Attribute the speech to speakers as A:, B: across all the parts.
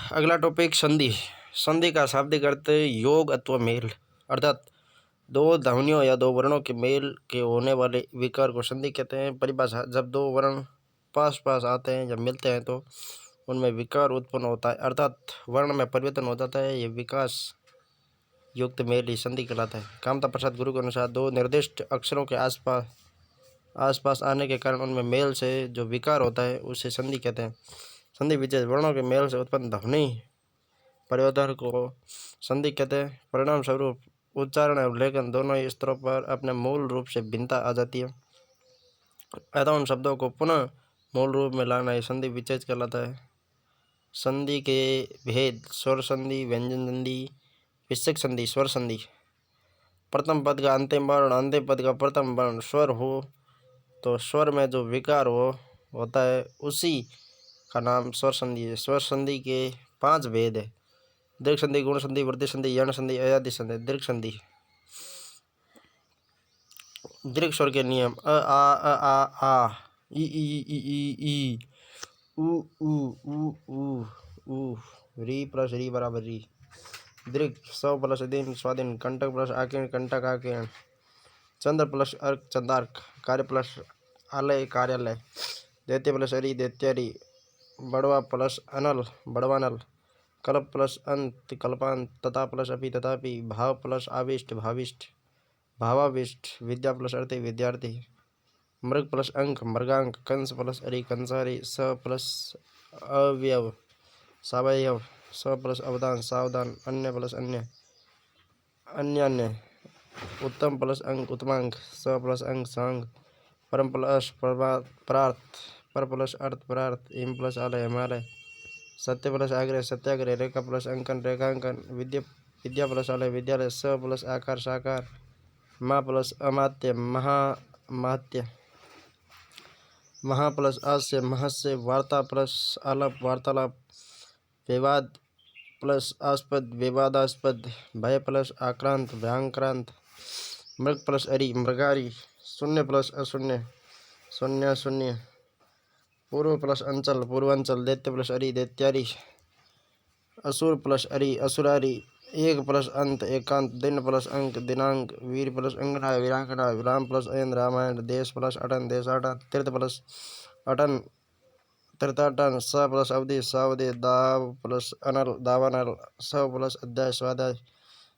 A: अगला टॉपिक संधि। संधि का शाब्दिक अर्थ योग अथवा मेल, अर्थात दो ध्वनियों या दो वर्णों के मेल के होने वाले विकार को संधि कहते हैं। परिभाषा: जब दो वर्ण पास पास आते हैं, जब मिलते हैं तो उनमें विकार उत्पन्न होता है, अर्थात वर्ण में परिवर्तन हो जाता है। ये विकास युक्त मेल ही संधि कहलाता है। कामता प्रसाद गुरु के अनुसार दो निर्दिष्ट अक्षरों के आसपास आने के कारण उनमें मेल से जो विकार होता है उसे संधि कहते हैं। संधि विशेष वर्णों के मेल से उत्पन्न ध्वनि परिवर्तन को संधि कहते हैं। परिणाम स्वरूप उच्चारण एवं लेखन दोनों ही स्तरों पर अपने मूल रूप से भिन्नता आ जाती है, अतः उन शब्दों को पुनः मूल रूप में लाना ही संधि विच्छेद कहलाता है। संधि के भेद: स्वर संधि, व्यंजन संधि, विच्छेद संधि। स्वर संधि: प्रथम पद का अंतिम वर्ण, अंतिम पद का प्रथम वर्ण स्वर हो तो स्वर में जो विकार होता है उसी का नाम स्वर संधि है। स्वर संधि के 5 भेद है: दीर्घ संधि, गुण संधि, वृद्धि संधि, यण संधि, अयादि संधि। दीर्घ संधि: दीर्घ स्वर के नियम: आ, ई, उ, री प्लस री बराबर री। दीर्घ: स्व प्लस दिन स्वाधीन, कंटक प्लस आकीर्ण कंटक आकीर्ण, चंद्र प्लस अर्क चंदार्क, कार्य प्लस आलय कार्यालय, दैत्य प्लस अरि दैत्यारि, बड़वा प्लस अनल बड़वानल, कल्प प्लस अंत कल्पांत, तथा प्लस अपि तथापि, भाव प्लस आविष्ट भाविष्ट भावाविष्ट, विद्या प्लस अर्थी विद्यार्थी, मृग प्लस अंक मृगांक, कंस प्लस अरि कंसारी, स प्लस अवयव सावयव, स प्लस अवदान सावधान, अन्य प्लस अन्य अन्यान्य, उत्तम प्लस अंक उत्तमांक, स प्लस अंक सांग, परम प्लस परार्थ, पर प्लस अर्थ परार्थ, हिम प्लस आलय हिमालय, सत्य प्लस आग्रह सत्याग्रह, रेखा प्लस अंकन रेखांकन, विद्या प्लस आलय विद्यालय, स प्लस आकार साकार, मा प्लस अमात्य महामात्य, महा प्लस आस्य महस्य, वार्ता प्लस आलाप वार्तालाप, विवाद प्लस आस्पद विवादास्पद, भय प्लस आक्रांत भयांक्रांत, मृग प्लस अरि मृगारी, शून्य प्लस अशून्य शून्याशून्य, पूर्व प्लस अंचल पूर्वांचल, दैत्य प्लस अरि दैत्यारी, असुर प्लस अरि असुरारी, एक प्लस अंत एकांत, दिन प्लस अंक दिनांक, वीर प्लस अंगना वीरांगना, राम प्लस अयन रामायण, देश प्लस अटन देशाटन, तीर्थ प्लस अटन तीर्थाटन, स प्लस अवधि सावधि, दाव प्लस अनल दावानल, स प्लस अध्याय स्वाध्याय,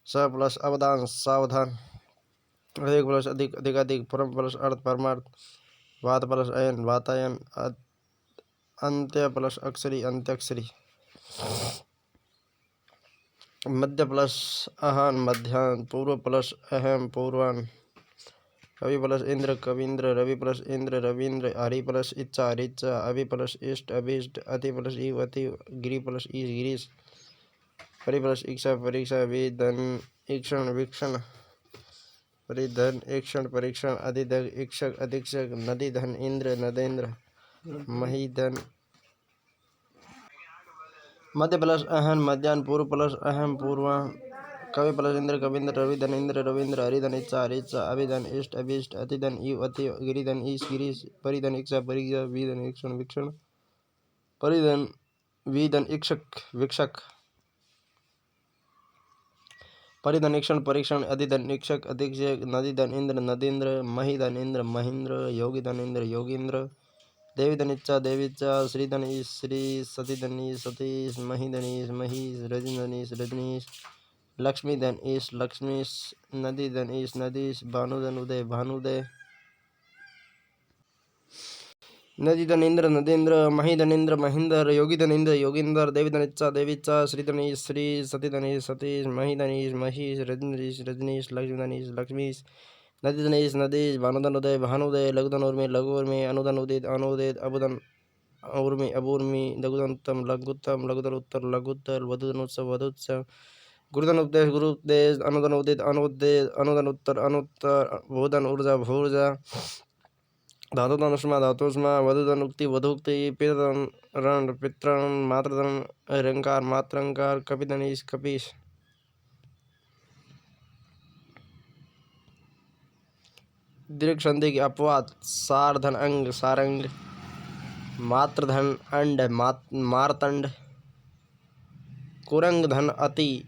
A: स प्लस अवधान सावधान, अधिक प्लस अधिक अधिकाधिक, परम प्लस अर्थ परमार्थ, वात प्लस अयन वातायन, अंत्य प्लस अक्षरी अंत्याक्षरी, मध्य प्लस अहान मध्यान, पूर्व प्लस अहम पूर्वान, कवि प्लस इंद्र कवींद्र, रवि प्लस इंद्र रवींद्र, हरि प्लस इच्छा हरिच्छा, अभि प्लस इष्ट अभीष्ट, अति प्लस इव अति, गिरि प्लस ईश गिरीश, परि प्लस इच्छा परीक्षा, विधन ईक्षण वीक्षण, परिधन ईक्षण परीक्षण, अधिधन इक्षक अधीक्षक, नदी धन इंद्र नदेंद्र, महीधन, मध्य प्लस अहन मध्यान, पूर्व प्लस अहम पूर्वा, कवि प्लस इंद्र कवींद्र, रविधन इंद्र रवींद्र, हरिधन इच्छा हरिच्छा, अभिधन इष्ट अभीष्ट, अतिधन इव अति, गिरिधन ईश गिरीश, परिधन इच्छा परीक्षा, विधन ईक्षण वीक्षण, परिधन विधन इक्षक वीक्षक, परिधन ईक्षण परीक्षण, अधिधन इक्षक अधीक्षक, नदीधन इंद्र नदींद्र, महीधन इंद्र महींद्र, योगिधन इंद्र योगींद्र, देवीधन इच्छा देवीच्छा, श्रीधन ईश श्री, सतीधन ईश सतीश, महीधन ईश महीश, रजनीधन ईश रजनीश, लक्ष्मीधन ईश लक्ष्मीश, नदीधन ईश नदीश, भानुधन उदय भानुदय, नदीधन इंद्र नदेंद्र, महीधन इंद्र महींद्र, योगीधन इंद्र योगींद्र, देवीधन इच्छा देवीच्छा, श्रीधन ईश श्री, सतीधन ईश सतीश, महीधन ईश महीश, रजनीधन ईश रजनीश, लक्ष्मीधन ईश लक्ष्मीश, नदीधन ईश नदीश, भानुधन उदय भानुदय, लघुधन उर्मी लघु उर्मी, अनुधन उदित अनुदित, अबुधन उर्मी अबूर्मी, लघुधन उत्तम लघुत्तम, लघुधन उत्तर लघुत्तर, वधुधन उत्सव वधुत्सव, गुरुधन उपदेश गुरु उपदेश, अनुधन उदित अनुदेश, अनुधन उत्तर अनुत्तर, भूधन ऊर्जा भूर्जा, धातुधन उष्मा धातुष्मा, वधुधन उक्ति वधुक्ति, पितृधन रण पितृण, मातृधन ऋंकार मात्रंकार, कपिधन ईश कपीश। दीर्घ संधि के अपवाद: सारधन अंग सारंग, मात्रधन अंड मार्तंड, कुरंग धन अति,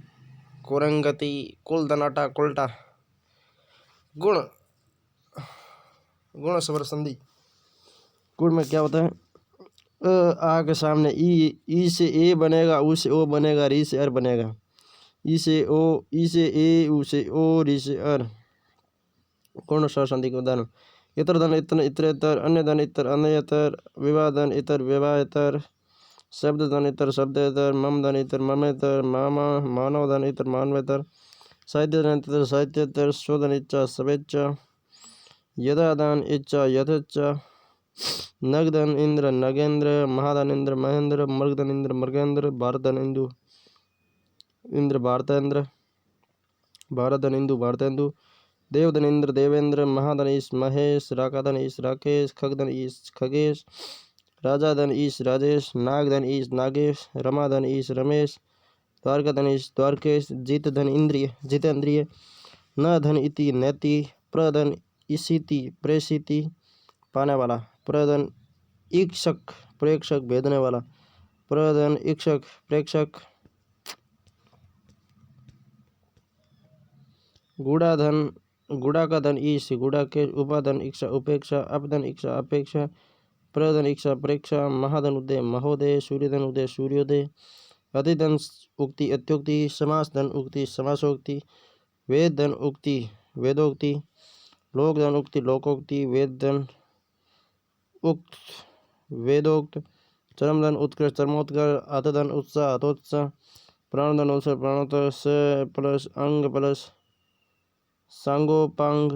A: कुरंगति, कुल धन अटा, कुलटा। गुण, गुण स्वर संधि। गुण में क्या होता है? आ के सामने ई से ए बनेगा, ऊ से ओ बनेगा, री से अर बनेगा। ई से ओ, ई से ए, ऊ से ओ, री से अर। गुण स्वर संधि के उदाहरण: इतर धन इतन, इतरेतर, अन्य धन इतर, अन्यतर, विवाह धन इतर, विवाहेतर, शब्द धन इतर, शब्देतर, मम धन इतर, ममेतर, मामा, मानव धन इतर, मानवेतर, साहित्य धन इतर, साहित्येतर, स्वधन इच्छा, सवेच्छा, यथा धन इच्छा, यथेच्छा, नगधन इंद्र, नगेंद्र, महाधन इंद्र, महेंद्र, मृगधन इंद्र, मृगेंद्र, भारतधन इंदु, इंद्र, भारतेंद्र, भारतधन इंदु, भारतेंदु, देवधन इंद्र, देवेंद्र, महाधन ईश, महेश, राकाधन ईश, राकेश, खगधन ईश, खगेश, राजाधन ईश, राजेश, नागधन ईश, नागेश, रमाधन ईश, रमेश, द्वारकाधन ईश, द्वारकेश, जीतधन इंद्रिय, जितेंद्रिय, न धन इति, नैति, प्रधन इसीति, प्रेषिति, पाने वाला, प्रधन इक्षक, प्रेक्षक, भेदने वाला, प्रधन इक्षक, प्रेक्षक, गुड़ाधन, गुड़ा का धन ईश, गुड़ा के, उपाधन इक्षा, उपेक्षा, अपधन इक्षा, अपेक्षा, प्रधन इक्षा, प्रेक्षा, महाधन उदय, महोदय, सूर्यधन उदय, सूर्योदय, अधिधन उक्ति, अत्युक्ति, समास धन उक्ति, समासोक्ति, वेद धन उक्ति, वेदोक्ति, लोक धन उक्ति, लोकोक्ति, वेद धन उक्त, वेदोक्त, चरम धन उत्कर्ष, चरमोत्कर्ष, अतधन उत्साह, अतोत्साह, प्राण धन उत्सव, प्राणोत्सव, स प्लस अंग प्लस सांगोपांग,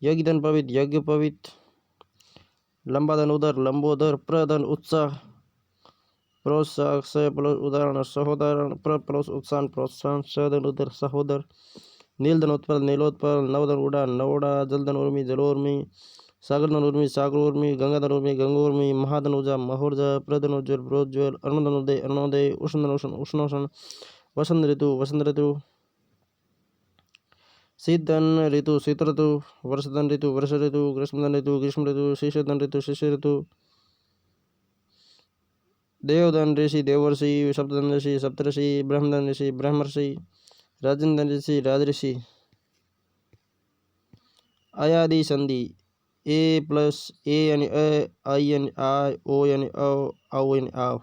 A: यज्ञ धन पवित, यज्ञ पवित, लंबा धन उदर, लंबोदर, प्रधन उत्साह, प्रोत्साह, स प्लस उदाहरण, सहोदाहरण, प्लस उत्साह, प्रोत्साहन, सधन उदर, सहोदर, नीलधन उत्पल, नीलोत्पल, नवधन उड़ा, नवोड़ा, जलधन उर्मी, जलोर्मी, सागरधन उर्मी, सागरोर्मी, गंगाधन उर्मी, गंगोर्मी, महाधन उजा, महोर्जा, प्रधन उज्ज्वल, प्रोज्ज्वल, अरुणधन उदय, अरुणोदय, उष्णधन उष्ण, उष्णोष्ण, वसंत ऋतु, वसंत ऋतु, शीतधन ऋतु, शीत ऋतु, वर्षधन ऋतु, वर्ष ऋतु, ग्रीष्मधन ऋतु, ग्रीष्म ऋतु, शिशुधन ऋतु, शिशु ऋतु, देवधन ऋषि, देवर्षि, सप्तधन ऋषि, सप्तऋषि, ब्रह्मधन ऋषि, ब्रह्मर्षि, राजनधन ऋषि, राजऋषि। अयादि संधि: ए प्लस ए यानी अ, आई यानी आय, ओ यानी औ, औ यानी आव।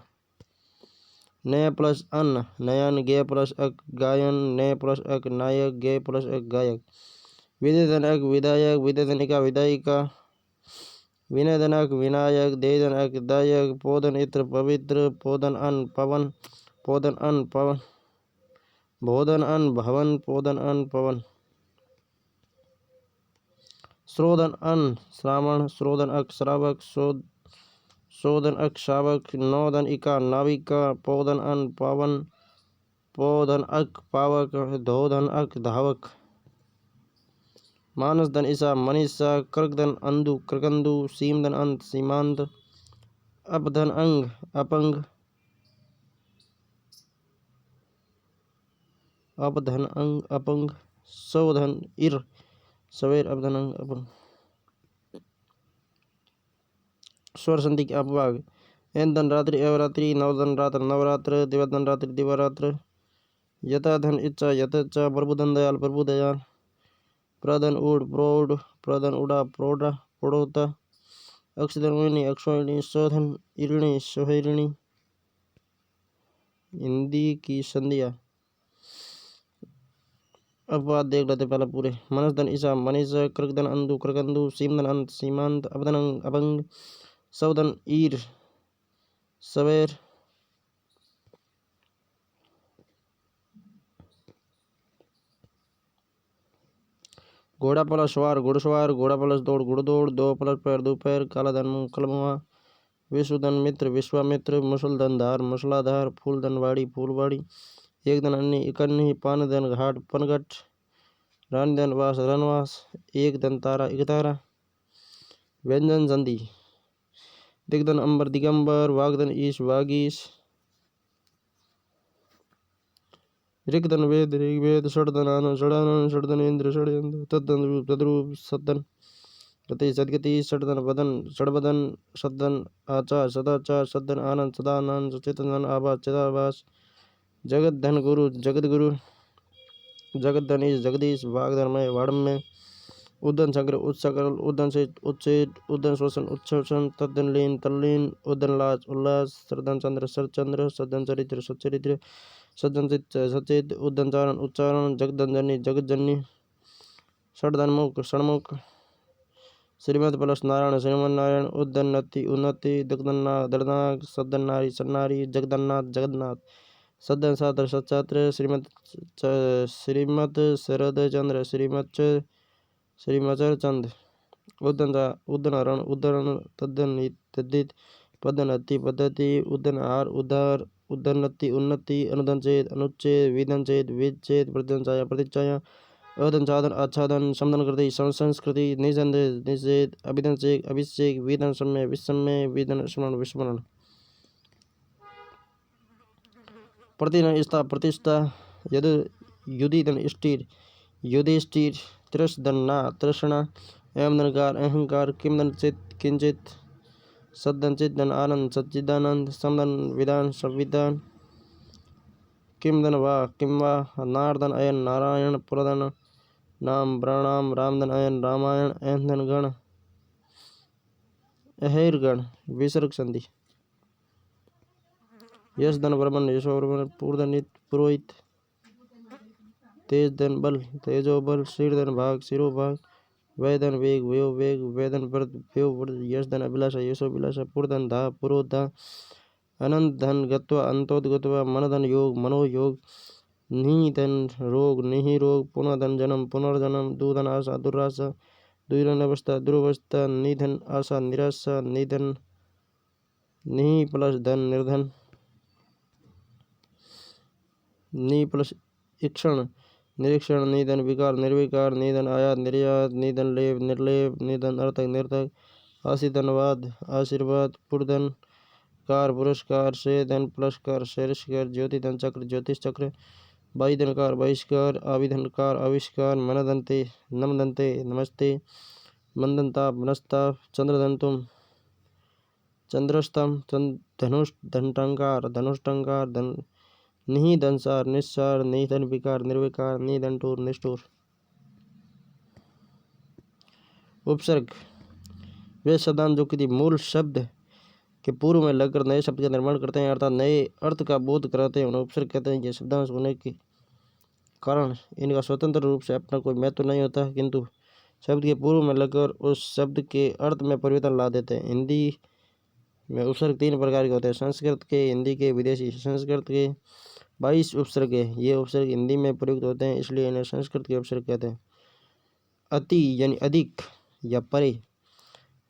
A: नय प्लस अन, नयन, गे प्लस अक, गायन, नय प्लस अक, नायक, गे प्लस अक, गायक। विदेधन अक, विधायक, विदेधन इका, विधायिका, विनयधन अक, विनायक, देयधन अक, दायक, पोधन इत्र, पवित्र, पोधन अन, पवन, पोधन अन, पवन, भोधन अन, भवन, पोधन अन, पवन। श्रोधन अन, श्रावण, श्रोधन अक, श्रावक, शोधन अक, शावक, नौधन इका, नाविका, पोधन अन, पावन, पोधन अक, पावक, धोधन अक, धावक। मानस धन ईसा, मनीषा, कर्कधन अंधु, कृकंदु, सीमधन अंत, सीमांत, अपधन अंग, अपंग, अपधन अंग, अपंग, सौधन इर, सवेर, अपधन अंग, अपंग। स्वर संधि के अपवाग: एन धन रात्रि, अवरात्रि, नवधन रात्र, नवरात्र, दिवधन रात्रि, दिवारात्र, यथा धन इच्छा, यथेच्छा, प्रभुधन दयाल, प्रभु दयाल, प्रधन उड़, प्रौढ़, प्रधन उड़ा, प्रौढ़ा, प्रौढ़ता, अक्षधन उणी, अक्षोहिणी, स्वधन इरिणी, स्वहिरिणी। हिंदी की संधियाँ अपवाद देख लेते पहले पूरे। मनस धन ईसा, मनीषा, कृकधन अंधु, कृकंदु, सीमधन अंत, सीमांत, अपधन अंग, अपंग, सवधन ईर, सवेर। घोड़ा प्लस सवार, घुड़सवार, घोड़ा प्लस दौड़, घुड़दौड़, दो प्लस पैर, दोपहर, काला धन मुँह, कलमुआ, विश्वधन मित्र, विश्वामित्र, मुसलधन धार, मुसलाधार, फूलधन वाड़ी, फूलवाड़ी, एक धन अन्य, इकन्नी, पान धन घाट, पनघट, रानी धन वास, रनवास, एक धन तारा, इकतारा। व्यंजन संधि: दिग्धन अंबर, दिगंबर, वागधन ईश, वागीश, ऋगधन वेद, ऋग्वेद, षडधन आनंद, षडानंद, षडधन इंद्र, षड्यंत्र, तद्धन रूप, तद्रूप, सद्धन, गति, सदगति, षडधन बदन, षडबदन, सद्धन आचार, सदाचार, सद्धन आनंद, सदानंद, चेतन आभास, चिदाभास, जगत धन गुरु जगत गुरु, जगत धनीश जगदीश, वागधर्मय वाड़म्य, उद्धन शंकर उत्सकल, उद्धन से उच्छेद, उद्धन शोषण उत्सोषण, तद्धन लीन तल्लीन, उद्धन लाज उल्लास, सरधन चंद्र सरचंद्र, सद्धन चरित्र सच्चरित्र, सज्जन चित्त सचेत, उद्धन चारण उच्चारण, जगदन जननी जगत जननी, षडधनमुख षणमुख, श्रीमद प्लस नारायण श्रीमन नारायण, उद्धन्नति उन्नति, दगदन्नाथ दर्दनाथ, सद्धन नारी सन्नारी, जगन्नाथ जगन्नाथ, सद्धन सात्र सच्चात्र, श्रीमद शरद चंद्र श्रीमचर चंद, उद्धन हरण उद्धरण, तद्धन तद्दित, पद्धन अति पद्धति, उद्धन आहार उद्धार, उद्धन्नति उन्नति, अनुधन चेत अनुच्छेद, विधन चेत विच्छेद, प्रतिधन छाया प्रतिच्छाया, अधन साधन आच्छादन, समधन कृति संस्कृति, निसंदेह निषेध, अभिधन चेक अभिषेक, विधन सम्य विस्मय, विधन स्मरण विस्मरण, प्रतिधन स्था प्रतिष्ठा, यद युधिधन स्थिर युधिष्ठिर, त्रसधन ना तृष्णा, एवं धनकार अहंकार, किमधन चित किंचित, सद्धन चिद्धन आनंद सच्चिदानंद, समधन विधान संविधान, किमधन वा किम वा, नारदन अयन नारायण, पुरधन नाम प्रणाम, रामधन अयन रामायण, एंधन गण अहैरगण, विसर्ग संधि, यश धन ब्रह्मण यशोवर्मन, पूर्धन नित पुरोहित, तेज धन बल तेजो बल, शीर्धन भाग शिरोभाग, वैधन वेग वयो वेग, वैधन व्रत व्यो व्रत, यश धन अभिलाषा यशोभिलाषा, पुरधन धा पुरोधा, अनंत धन गत्वा अंतोद गत्वा, मन धन योग मनोयोग, निधन रोग निहि रोग, पुनर्धन जन्म पुनर्जन्म, दुधन आशा दुराशा, दुर्धन अवस्था दुरवस्था, निधन आशा निराशा, निधन निहि प्लस धन निर्धन, नि प्लस इक्षण निरीक्षण, निधन विकार निर्विकार, निधन आयात निर्यात, निधन लेप निर्लेप, निधन अर्थक निर्थक, आशीधनवाद आशीर्वाद, पुरधन कार पुरस्कार, से धन प्लस कर शेरस्कर, ज्योति धन चक्र ज्योतिष चक्र, बाई धनकार बहिष्कार, आविधनकार आविष्कार, मनदंते नमदंते नमस्ते, मंदनताप मनस्ताप, चंद्रधंतुम चंद्रस्तम, धनुष धनटंकार धनुष्टंकार, धन निहि धनसार निस्सार, निधन विकार निर्विकार, निधन टूर निष्ठुर। उपसर्ग वे शब्दांश जो किसी मूल शब्द के पूर्व में लगकर नए शब्द का निर्माण करते हैं अर्थात नए अर्थ का बोध कराते हैं, उन्हें उपसर्ग कहते हैं। ये शब्दांश होने के कारण इनका स्वतंत्र रूप से अपना कोई महत्व नहीं होता, किंतु शब्द के पूर्व में लगकर उस शब्द के अर्थ में परिवर्तन ला देते हैं। हिंदी में उपसर्ग 3 प्रकार के होते हैं, संस्कृत के, हिंदी के, विदेशी। संस्कृत के 22 उपसर्ग है। ये उपसर्ग हिंदी में प्रयुक्त होते हैं, इसलिए इन्हें संस्कृत के उपसर्ग कहते हैं। अति यानी अधिक या परे,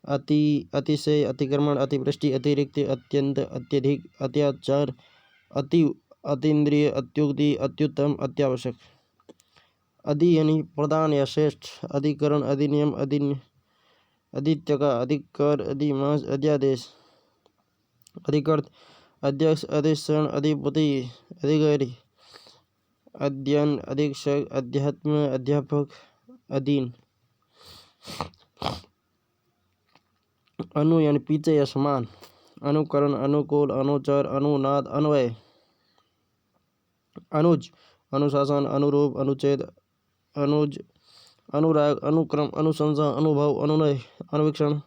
A: अति अतिशय, अतिक्रमण, अतिवृष्टि, अतिरिक्त, अत्यंत, अत्यधिक, अत्याचार, अति अतीन्द्रिय, अत्युक्ति, अत्युत्तम, अत्यावश्यक। अधि यानी प्रधान या श्रेष्ठ, अधिकरण, अधिनियम, अधित्यका, अधिकार, अधिमास, अध्यादेश, अधिकृत, अध्यक्ष, अधिष्ठान, अधिपति, अधिकारी, अध्ययन, अधीक्षक, अध्यात्म, अध्यापक, अधीन। अनु यानी पीछे या समान, अनुकरण, अनुकूल, अनुचर, अनुनाद, अन्वय। अनुज अनुशासन, अनुरूप, अनुच्छेद, अनुज, अनुराग, अनुक्रम, अनुशंसा, अनुभव, अनुनय, अनुवीक्षण,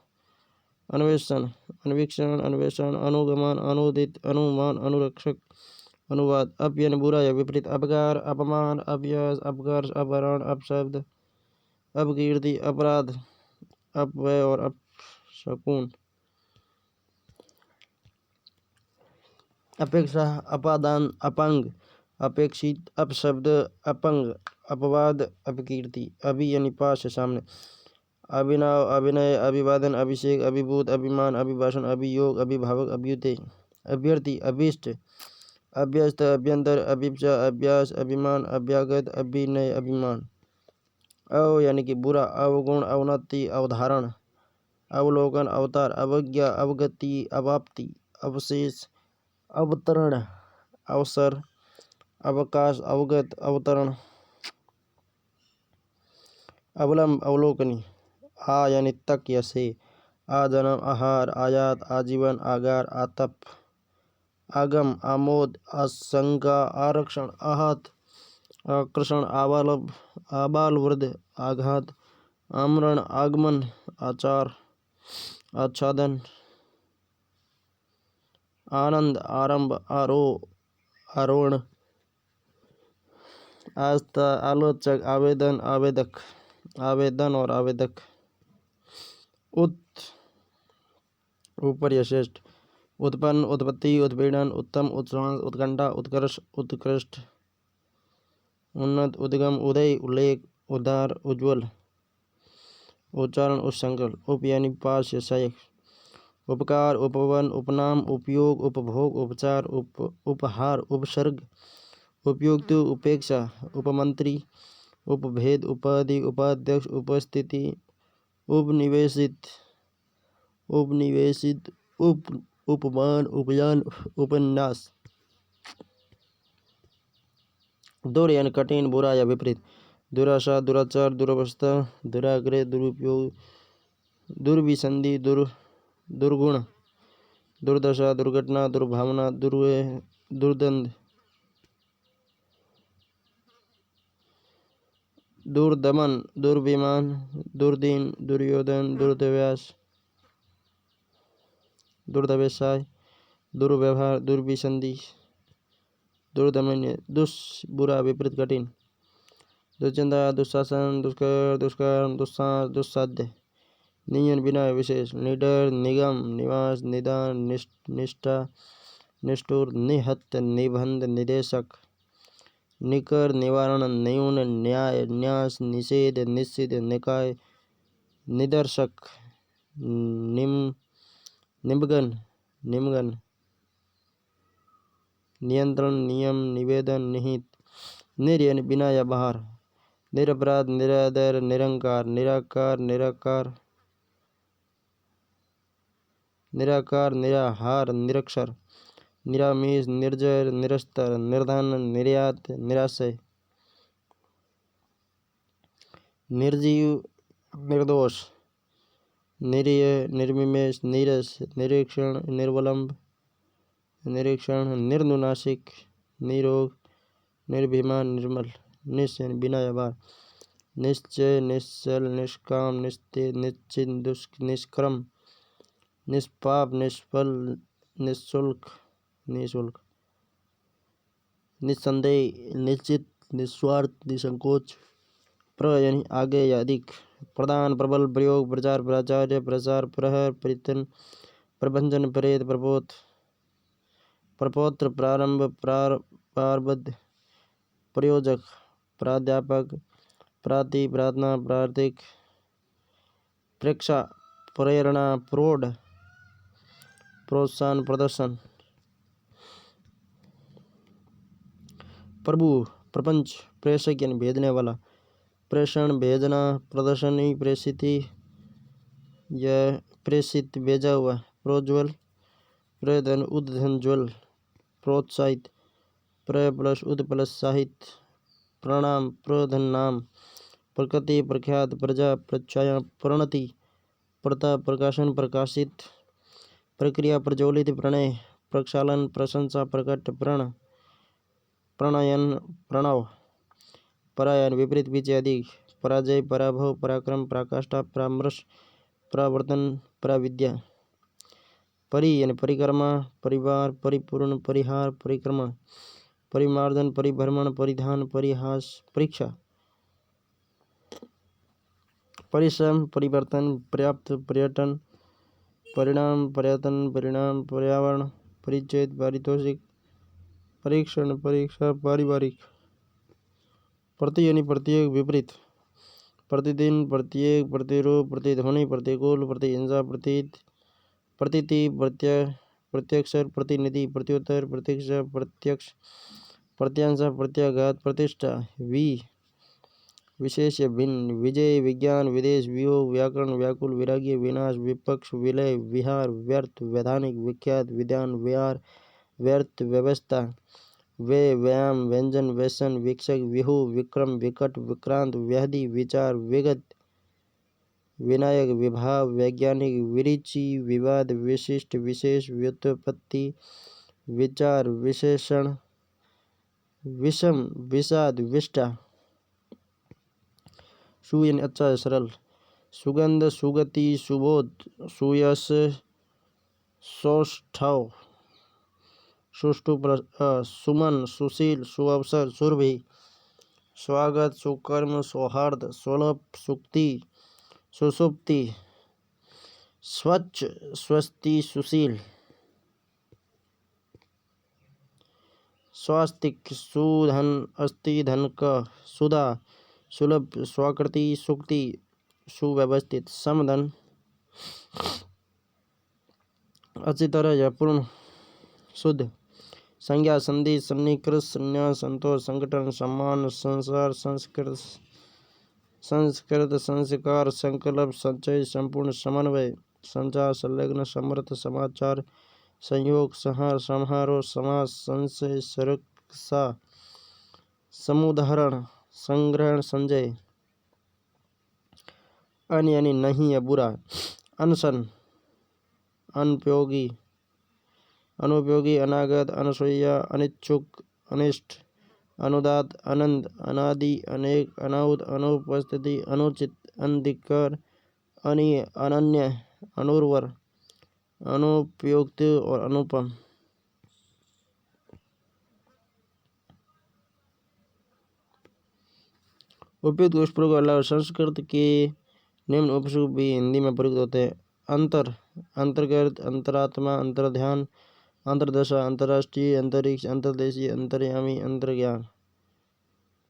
A: अन्वेषण, अन्वीक्षण, अन्वेषण, अनुगमन, अनुदित, अनुमान, अनुरक्षक, अनुवाद। अप यानी बुरा या विपरीत, अपकार, अपमान, अपयश, अपकर्ष, अपहरण, अपशब्द, अपकीर्ति, अपराध, अपव्यय और अपशकुन। अपेक्षा, अपादान, अपांग, अपेक्षित, अपशब्द, अपंग, अपवाद, अपकीर्ति। अभि यानी पास है, सामने। अभिनव, अभिनय, अभिवादन, अभिषेक, अभिभूत, अभिमान, अभिभाषण, अभियोग, अभिभावक, अभ्युदय। अभ्यर्थी, अभीष्ट, अभ्यस्त, अभ्यंतर, अभिप्सा, अभ्यास, अभिमान, अभ्यागत, अभिनय, अभिमान। अव यानी कि बुरा, अवगुण, अवनति, अवधारण, अवलोकन, अवतार, अवज्ञा, अवगति, अवाप्ति, अवशेष, अवतरण, अवसर, अवकाश, अवगत, अवतरण। अवलंब, अवलोकनी। आ यानी तक या से, आ जन्म, आहार, आयात, आजीवन, आगार, आतप, आगम, आमोद, आशंका, आरक्षण, आहत, आकर्षण, आबाल वृद्ध, आघात, आमरण, आगमन, आचार, आच्छादन, आनंद, आरंभ, आरोहण, आस्था, आलोचक, आवेदन, आवेदक, आवेदन और आवेदक, ऊपर या श्रेष्ठ, उत्पन्न, उत्पत्ति, उत्पीड़न, उत्तम, उत्साह, उत्कंठा, उत्कर्ष, उत्कृष्ट, उन्नत, उद्गम, उदय, उल्लेख, उद्धार, उज्ज्वल, उच्चारण, उच्चसंकल, उप यानी पास या सहायक, उपकार, उपवन, उपनाम, उपयोग, उपभोग, उपचार, उपहार, उपसर्ग, उपयुक्त, उपेक्षा, उपमंत्री, उपभेद, उपाधि, उपाध्यक्ष, उपस्थिति, उपनिवेशित, उपमान, उपयान, उपन्यास। दूर यानी कठिन, बुरा या विपरीत, दुराशा, दुराचार, दुरवस्था, दुराग्रह, दुरुपयोग, दुर्विसंधि, दुर्गुण, दुर्दशा, दुर्घटना, दुर्भावना, दुर्गंध, दुर्दमन, दुर्विमान, दुर्दीन, दुर्योधन, दुर्दव्यसाय, दुर्व्यवहार, दुर्विसंधि, दुर्दमन, बुरा, विपरीत, कठिन, दुश्चिंता, दुशासन, दुष्कर, दुष्कर्म, दुस्साहस, दुस्साध्य, नियन, बिना, विशेष, निडर, निगम, निवास, निदान, निष्ठा, निष्ठुर, निहत्थ, निबंध, निदेशक, निकर, निवारण, न्यून, न्याय, न्यास, निषेध, निश्चित, निकाय, निदर्शक, निम्बगन, निम्गन, नियंत्रण, नियम, निवेदन, निहित, निर्यन, बिना या बाहर, निरपराध, निरादर, निरंकार, निराकार, निराकार, निराहार, निरक्षर, निरामिष, निर्जर, निरस्तर, निर्धन, निर्यात, निराशय, निर्जीव, निर्दोष, निरीय, निर्विमेष, नीरस, निरीक्षण, निर्वलंब, निरीक्षण, निर्नुनासिक, निरोग, निर्भिमान, निर्मल, निश्चय, बिना या बार, निश्चय, निश्चल, निष्काम, निस्तेज, निश्चित, निष्क्रम, निष्पाप, निष्फल, निःशुल्क, निःशुल्क, निस्संदेह, निश्चित, निस्वार्थ, निसंकोच, यानी आगे या अधिक, प्रदान, प्रबल, प्रयोग, प्रचार, प्राचार्य, प्रसार, प्रहर, परितन, प्रभंजन, प्रेत, प्रपौत्र, प्रारंभ, प्रारब्ध, प्रयोजक, प्राध्यापक, प्राति, प्रार्थना, प्रार्थिक, प्रेक्षा, प्रेरणा, प्रौढ़, प्रोत्साहन, प्रदर्शन, प्रभु, प्रपंच, प्रेषक यानी भेजने वाला, प्रेषण, भेजना, प्रदर्शनी, प्रेषिति या प्रेषित, भेजा हुआ, प्रोज्वल, प्रधन, उद्धन, ज्वल, प्रोत्साहित, प्र प्लस उद प्लस साहित, प्रणाम, प्रधन, नाम, प्रकृति, प्रख्यात, प्रजा, प्रच्छाया, प्रणति, प्रता, प्रकाशन, प्रकाशित, प्रक्रिया, प्रज्वलित, प्रणय, प्रक्षालन, प्रशंसा, प्रकट, प्रणयन, प्रणव, परायण, विपरीत, पीछे, अधिक, पराजय, पराभव, पराक्रम, पराकाष्ठा, परामर्श, परावर्तन, पराविद्या, परि यानी परिक्रमा, परिवार, परिपूर्ण, परिहार, परिक्रमण, परिमार्जन, परिभ्रमण, परिधान, परिहास, परीक्षा, परिश्रम, परिवर्तन, पर्याप्त, पर्यटन, परिणाम, पर्यटन, परिणाम, पर्यावरण, परिच्छेद, पारितोषिक, परीक्षण, परीक्षा, पारिवारिक, प्रति यानी प्रत्येक, विपरीत, प्रतिदिन, प्रत्येक, प्रतिरूप, प्रतिध्वनि, प्रतिकूल, प्रतिहिंसा, प्रतीति, प्रत्यक्षर, प्रतिनिधि, प्रत्युत्तर, प्रतीक्षा, प्रत्यक्ष, प्रत्यांशा, प्रत्याघात, प्रतिष्ठा, विशेष या भिन्न, विजय, विज्ञान, विदेश, वियोग, व्याकरण, व्याकुल, विराग्य, विनाश, विपक्ष, विलय, विहार, व्यर्थ, वैधानिक, विख्यात, विधान, विहार, व्यर्थ, व्यवस्था, व्यायाम, व्यंजन, व्यसन, वीक्षक, विहु, विक्रम, विकट, विक्रांत, व्याधि, विचार, विगत, विनायक, विभाव, वैज्ञानिक, विरिचि, विवाद, विशिष्ट, विशेष, व्युत्पत्ति, विचार, विशेषण, विषम, विषाद, विष्टा। सु यानी अच्छा है, सरल। सुगंध, सुगति, सुबोध, सुयश, सौष्ठव, सुष्टु, सुमन, सुशील, सुअवसर, सुरभि, स्वागत, सुकर्म, सौहार्द, सुलभ, सुक्ति, सुसुप्ति, स्वच्छ, स्वस्ति, सुशील, स्वास्तिक, सुधन, अस्थि, धन का, सुधा, सुलभ, स्वाकृति, सुक्ति, सुव्यवस्थित, समधन, अच्छी तरह या पूर्ण, शुद्ध, संज्ञा, संधि, सन्निकृत, संन्यास, संतोष, संगठन, सम्मान, संसार, संस्कृत, संस्कृत, संस्कार, संकल्प, संचय, संपूर्ण, समन्वय, संचार, संलग्न, समर्थ, समाचार, संयोग, संहार, समारोह, समास, संशय, सुरक्षा, समुदाहरण, संग्रहण, संजय। अन यानी नहीं या बुरा, अनशन, अनुपयोगी, अनुपयोगी, अनागत, अनसुईया, अनिच्छुक, अनिष्ट, अनुदात, अनंत, अनादि, अनेक, अनाहुत, अनुपस्थिति, अनुचित, अनधिकार, अनन्य, अनुर्वर, अनुपयुक्त और अनुपम। उपयुक्त उपसर्ग के अलावा संस्कृत के निम्न उपसर्ग भी हिंदी में प्रयुक्त होते हैं। अंतर, अंतर्गत, अंतरात्मा, अंतर्ध्यान, अंतर्दशा, अंतर्राष्ट्रीय, अंतरिक्ष, अंतर्देशीय, अंतर्यामी, अंतर्ज्ञान।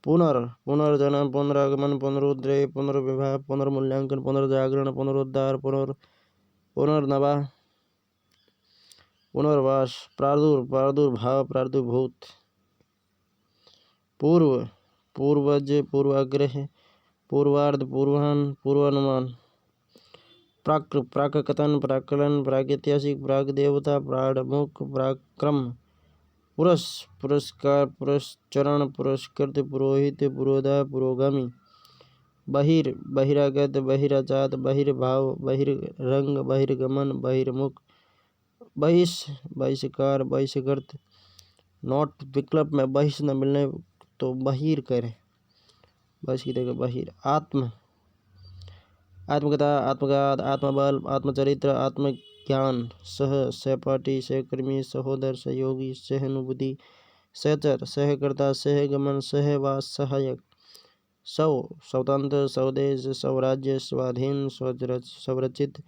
A: पुनर्जन्म, पुनरागमन, पुनरुदय, पुनर्विवाह, पुनर्मूल्यांकन, पुनर्जागरण, पुनरुद्धार, पुनर्नवा, पुनर्वास, प्रादुर्भाव, प्रादुर्भूत। पूर्व, पूर्वज, पूर्वाग्रह, पूर्वार्ध, पूर्वाह्न, पूर्वानुमान। प्राक्कथन, प्राक्कलन, प्रागैतिहासिक, प्रागदेवता, प्राणमुख, पराक्रम। पुरस्कार, पुरस्चरण, पुरस्कृत, पुरोहित, पुरोधा, पुरोगामी। बहिरागत, बहिराचात, बहिर्भाव, बहिर्रंग, बहिर्गमन, बहिर्मुख। बहिष्कार, बहिष्कृत। नॉट विकल्प में बहिष न मिलने तो बहिर करें, बहिष की जगह बहिर। आत्मकथा, आत्मघात, आत्मबल, आत्मचरित्र, आत्मज्ञान। सहपाठी, सहकर्मी, सहोदर, सहयोगी, सहानुभूति, सहचर, सहकर्ता, सहगमन, सहवास, सहायक। स्वतंत्र, स्वदेश, स्वराज्य, स्वाधीन, स्वरचित,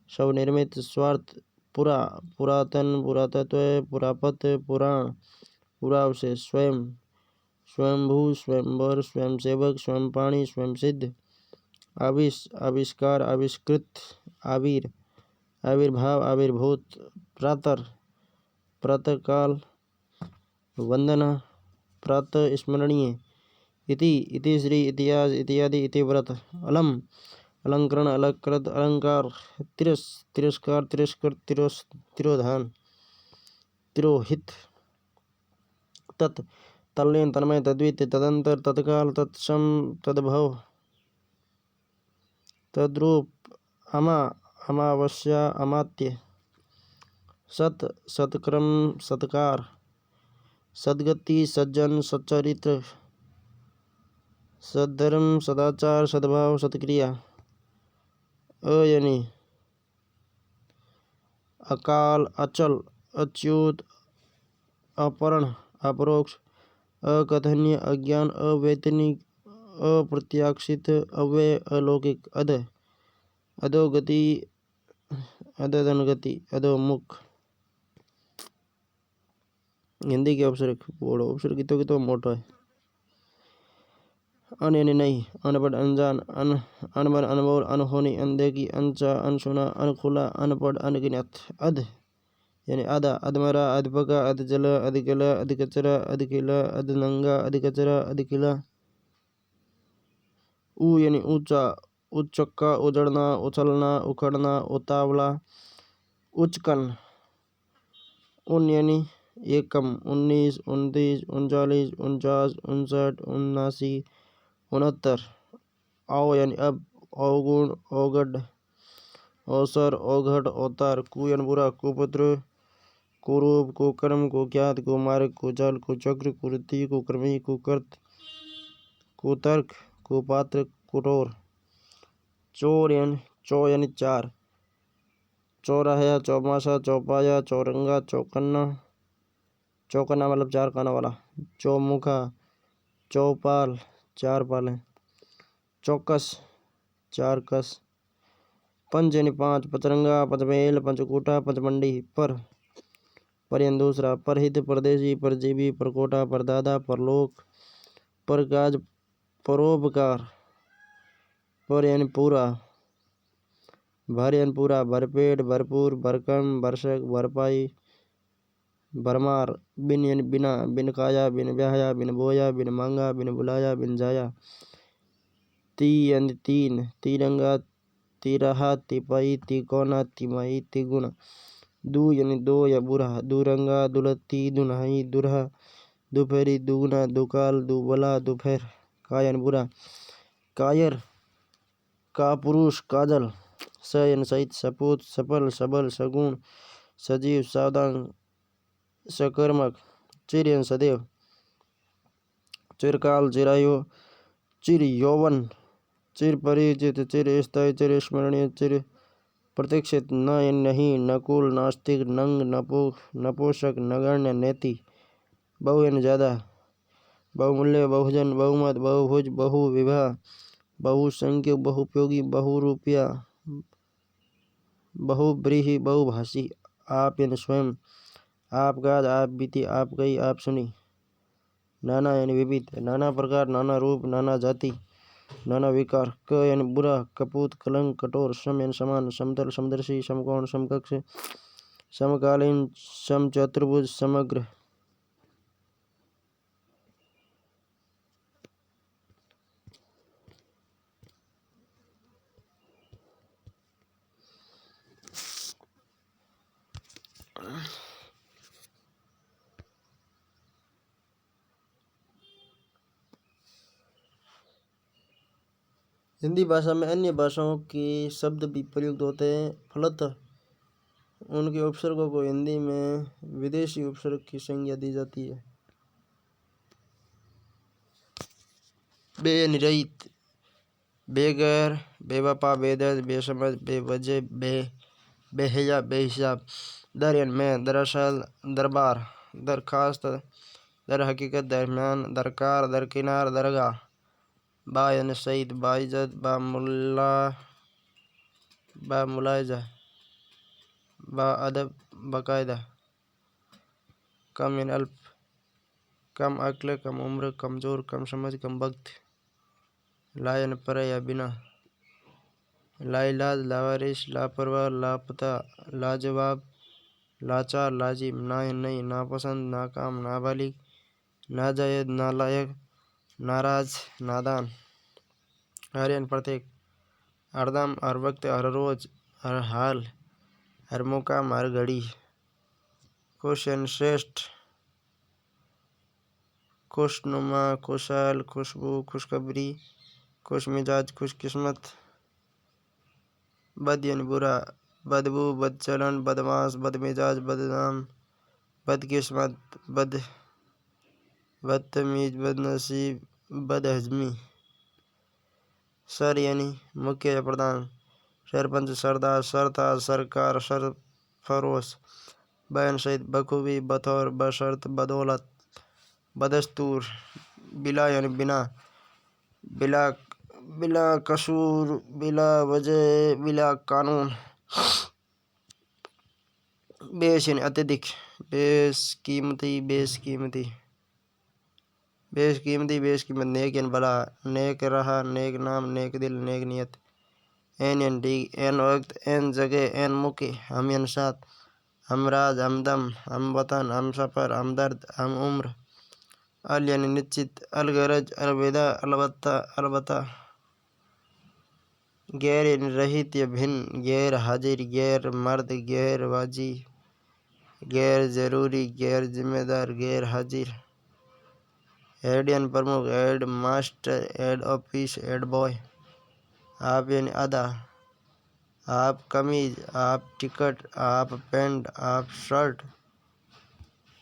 A: स्वनिर्मित, स्वार्थ, पुरातन, पुरातत्व, पुरापत, पुराण, पुरावशेष। स्वयं, स्वयंभू, स्वयंवर, स्वयंसेवक, स्वयंपाणी, स्वयंसिद्ध। आविष्कार, आविष्कृत, आविर, आविर्भाव, आविर्भूत। प्रातःकाल, वंदना, प्रातः स्मरणीय। इति श्री, इतिहास, इत्यादि, इतिव्रत। अलम, अलंकरण, अलंकृत, अलंकार। तिरस्कार, तिरस्कृत, तिरोधान, तिरोहित। तत्, तल्लीन, तन्मय, तद्वित, तदंतर, तत्काल, तत्सम, तद्भव, तद्रूप। अमावस्या, अमात्य। सत्क्रम, सत्कार। सद्गति, सज्जन, सच्चरित्र। सद्धर्म, सदाचार, सद्भाव, सत्क्रिया। यानी अकाल, अचल, अच्युत, अपरण, अपरोक्ष, अकथनीय, अज्ञान, अवैतनिक, अप्रत्याशित, अव्यय, अलौकिक। अधोगति, अधोधनगति, अधोमुख। हिंदी के उपसर्ग बोलो, उपसर्ग तो मोटो है। अन यानी नहीं, अनपढ़, अनजान, अनबन, अनमोल, अनहोनी, अनदेखी, अनचा, अनसुना, अनखुला, अनपढ़, अनगिनत। अध यानी आधा, अधमरा, अधपका, अधजला, अधकिला, अधकचरा, अधकिला, अधनंगा, अधकचरा, अधकिला। ऊ यानी ऊंचा, उच्चक्का, उजड़ना, उछलना, उखड़ना, उतावला, उचकन। उन यानी एकम, 19, 29, 39, 49, 59, 79, 69। आओ यानी अब, अवगुण, अवगढ़, अवसर, अवघट, अवतार। कु यानी बुरा, कुपुत्र, कुरूप, कुकर्म, कुख्यात, कुमार्ग, कुचाल, कुचक्र, कुरीति, कुकर्मी, कुकृत, कुतर्क, कुपात्र, कुटोर। चोर यानी चार। चौराहा, चौमासा, चौपाया, चौरंगा, चौकन्ना, चौकन्ना मतलब चार खाना वाला। चौमुखा, चौपाल, चार पाले। चौकस, चार कस। पंच यानी पांच। पचरंगा, पंचमेल, पंचकूटा, पंचमंडी। पर यानी दूसरा। परहित, परदेशी, परजीवी, परकोटा, परदादा, परलोक, परकाज, परोपकार। पर यानी पूरा। भर यानी पूरा। भरपेट, भरपूर, भरकम, भरसक, भरपाई, भरमार। बिन यानी बिना। बिन खाया, बिन ब्याया, बिन बोया, बिन मांगा, बिन बुलाया, बिन जाया। ती यानी तीन। तिरंगा, तिराहा, तिपाई, तिकोना, तिमाही, तिगुना। दू यानी दो या बुरा। दुरंगा, दुलत्ती, दुनहाई, दुरहा, दोपहरी, दुगुना, दुकाल, दुबला, दोपहर। का यानी बुरा। कायर, का पुरुष, काजल। स यानी सहित, सपूत, सफल, सबल, सगुण, सजीव, सावधान, सकर्मक। चिर यानी सदैव। चिरकाल, चिरायु, चिर यौवन, चिर परिचित, चिर स्थायी, चिर स्मरणीय, चिर प्रतीक्षित। न यानी नहीं, नकुल, नास्तिक, नंग, नपुंसक, नगण्य, नेति। बहु यानी ज्यादा। बहुमूल्य, बहुजन, बहुमत, बहुभुज, बहुविवाह, बहुसंख्यक, बहुउपयोगी, बहुरूपिया, बहुब्रीहि, बहुभाषी। आप यानी स्वयं। आप गाज, आप बीती, आप गई, आप सुनी। नाना यानी विविध। नाना प्रकार, नाना रूप, नाना जाति, नाना विकार। क यानी बुरा, कपूत, कलंक, कठोर। सम यानी समान, समतल, समदर्शी, समकोण, समकक्ष, समकालीन, समचतुर्भुज, समग्र। हिंदी भाषा में अन्य भाषाओं के शब्द भी प्रयुक्त होते हैं, फलतः उनके उपसर्गों को हिंदी में विदेशी उपसर्ग की संज्ञा दी जाती है। बे यानी रहित। बेगैर, बेवफा, बेदर्द, बेसमझ, बेवजह, बेहया, बेहिसाब। दर यानी में, दरअसल, दरबार, दरखास्त, दर हकीकत, दरमियान, दरकार, दरकिनार, दरगाह। बा यानी सईद, बाइज्जत, बामुलाइजा, बाअदब, बाकायदा। कम यानी अल्प, कम अक्ल, कम उम्र, कमजोर, कम समझ, कम वक्त। ला यानी पर या बिना। लाइलाज, लावारिस, लापरवाह, लापता, लाजवाब, लाचार, लाजिम। ना यानी नहीं, नापसंद, नाकाम, नाबालिग, नाजायज, नालायक, नाराज, नादान। हर यानी प्रत्येक। हरदम, हर वक्त, हर रोज, हर हाल, हर मुकाम, हर घड़ी। खुश यानी श्रेष्ठ, खुशनुमा, खुशहाल, खुशबू, खुशखबरी, खुशमिजाज, खुशकिस्मत। बद यानी बुरा। बदबू, बदचलन, बदमाश, बदमिजाज, बदनाम, बदकिस्मत, बदतमीज, बदनसीब, बदहजमी। सर यानी मुख्य या प्रधान। सरपंच, सरदार, सरताज, सरकार, सरफरोश। बयान सहित, बखूबी, बतौर, बशर्त, बदौलत, बदस्तूर। बिला यानी बिना। बिला कसूर, बिला वजह, बिला कानून। बेश यानी अत्यधिक। बेशकीमती, बेशकीमती, बेशकीमत। नेक यानी भला, नेक रहा, नेक नाम, नेक दिल, नेक नियत। एन यानी ठीक, एन वक्त, एन जगह, एन मौके। हम यानी साथ, हमराज, हमदम, हम वतन, हम सफ़र, हमदर्द, हम उम्र। अल यानी निश्चित, अलगरज, अलविदा, अलबत्ता, अलबत्ता। गैर यानी रहित या भिन्न। गैर हाजिर, गैर मर्द, गैर वाजी, गैर जरूरी, गैर जिम्मेदार, गैर हाजिर। हेड यानी प्रमुख, head master, head office, head boy. आप यानी आधा। आप कमीज, आप टिकट, आप पैंट, आप शर्ट,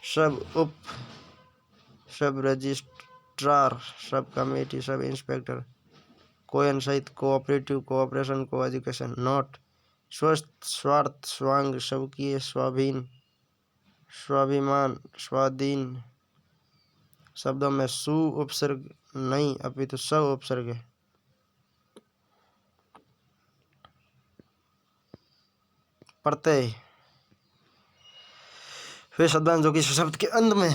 A: सब उप, सब registrar, sub committee, sub inspector, coincide, cooperative, cooperation, co education. Note: स्वस्थ, स्वार्थ, स्वांग, स्वकीय, स्वाधीन, स्वाभिमान, स्वाधीन शब्दों में सु उपसर्ग नहीं अपितु स उपसर्ग है। प्रत्यय वे शब्दांश जो किसी शब्द के अंत में